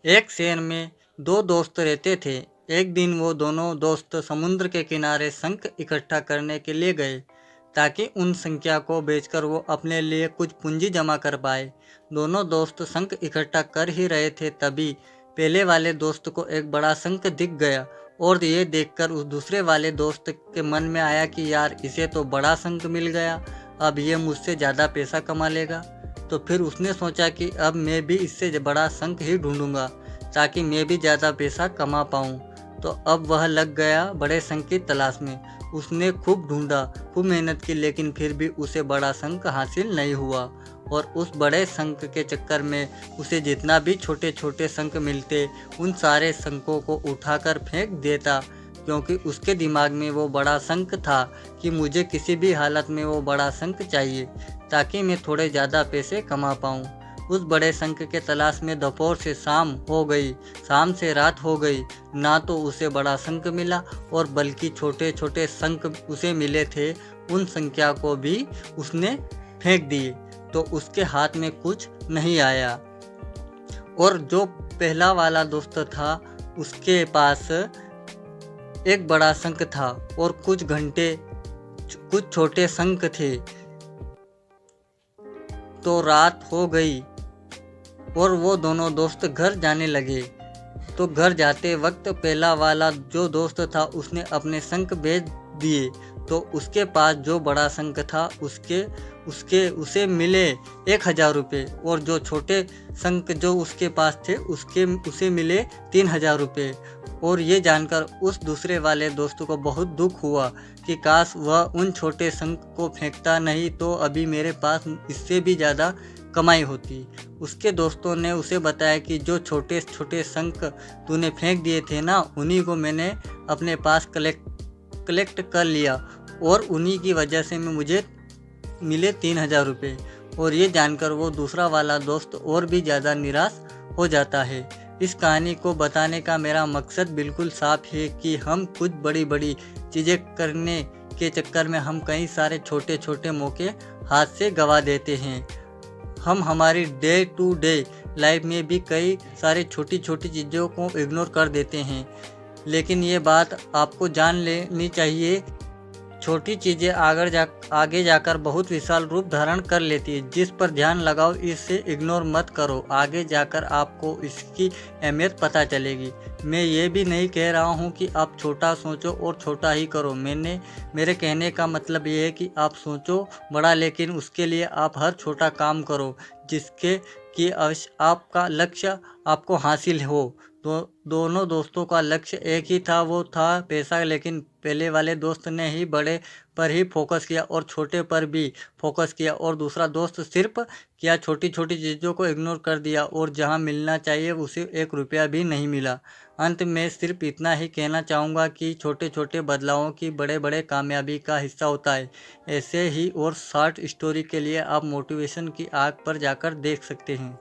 एक शहर में दो दोस्त रहते थे। एक दिन वो दोनों दोस्त समुद्र के किनारे शंख इकट्ठा करने के लिए गए ताकि उन संख्या को बेचकर वो अपने लिए कुछ पूंजी जमा कर पाए। दोनों दोस्त शंख इकट्ठा कर ही रहे थे, तभी पहले वाले दोस्त को एक बड़ा शंख दिख गया और ये देखकर उस दूसरे वाले दोस्त के मन में आया कि यार, इसे तो बड़ा शंख मिल गया, अब ये मुझसे ज़्यादा पैसा कमा लेगा। तो फिर उसने सोचा कि अब मैं भी इससे बड़ा शंख ही ढूंढूंगा ताकि मैं भी ज़्यादा पैसा कमा पाऊँ। तो अब वह लग गया बड़े शंख की तलाश में। उसने खूब ढूंढा, खूब मेहनत की, लेकिन फिर भी उसे बड़ा शंख हासिल नहीं हुआ। और उस बड़े शंख के चक्कर में उसे जितना भी छोटे छोटे शंख मिलते, उन सारे शंखों को उठाकर फेंक देता, क्योंकि उसके दिमाग में वो बड़ा शंख था कि मुझे किसी भी हालत में वो बड़ा शंख चाहिए ताकि मैं थोड़े ज़्यादा पैसे कमा पाऊँ। उस बड़े शंख के तलाश में दोपहर से शाम हो गई, शाम से रात हो गई, ना तो उसे बड़ा शंख मिला और बल्कि छोटे छोटे शंख उसे मिले थे, उन संख्या को भी उसने फेंक दिए, तो उसके हाथ में कुछ नहीं आया। और जो पहला वाला दोस्त था, उसके पास एक बड़ा शंख था और कुछ छोटे शंख थे। तो रात हो गई और वो दोनों दोस्त घर जाने लगे। तो घर जाते वक्त पहला वाला जो दोस्त था, उसने अपने शंख बेच दिए। तो उसके पास जो बड़ा शंख था, उसे मिले 1000 रुपये, और जो छोटे शंख जो उसके पास थे उसे मिले 3000 रुपये। और ये जानकर उस दूसरे वाले दोस्त को बहुत दुख हुआ कि काश वह उन छोटे शंख को फेंकता, नहीं तो अभी मेरे पास इससे भी ज़्यादा कमाई होती। उसके दोस्तों ने उसे बताया कि जो छोटे छोटे शंख तूने फेंक दिए थे ना, उन्हीं को मैंने अपने पास कलेक्ट कर लिया और उन्हीं की वजह से मुझे मिले 3000 रुपये। और ये जानकर वो दूसरा वाला दोस्त और भी ज़्यादा निराश हो जाता है। इस कहानी को बताने का मेरा मकसद बिल्कुल साफ है कि हम कुछ बड़ी बड़ी चीज़ें करने के चक्कर में हम कई सारे छोटे छोटे मौके हाथ से गंवा देते हैं। हम हमारी डे टू डे लाइफ में भी कई सारे छोटी छोटी चीज़ों को इग्नोर कर देते हैं, लेकिन ये बात आपको जान लेनी चाहिए, छोटी चीज़ें आगे जाकर बहुत विशाल रूप धारण कर लेती है। जिस पर ध्यान लगाओ, इसे इग्नोर मत करो, आगे जाकर आपको इसकी अहमियत पता चलेगी। मैं ये भी नहीं कह रहा हूँ कि आप छोटा सोचो और छोटा ही करो। मेरे कहने का मतलब ये है कि आप सोचो बड़ा, लेकिन उसके लिए आप हर छोटा काम करो जिसके कि आपका लक्ष्य आपको हासिल हो। दोनों दोस्तों का लक्ष्य एक ही था, वो था पैसा, लेकिन पहले वाले दोस्त ने ही बड़े पर ही फोकस किया और छोटे पर भी फोकस किया, और दूसरा दोस्त सिर्फ क्या छोटी छोटी चीज़ों को इग्नोर कर दिया और जहां मिलना चाहिए उसे 1 रुपया भी नहीं मिला। अंत में सिर्फ इतना ही कहना चाहूँगा कि छोटे छोटे बदलावों की बड़े बड़े कामयाबी का हिस्सा होता है। ऐसे ही और शॉर्ट स्टोरी के लिए आप मोटिवेशन की आग पर जाकर देख सकते हैं।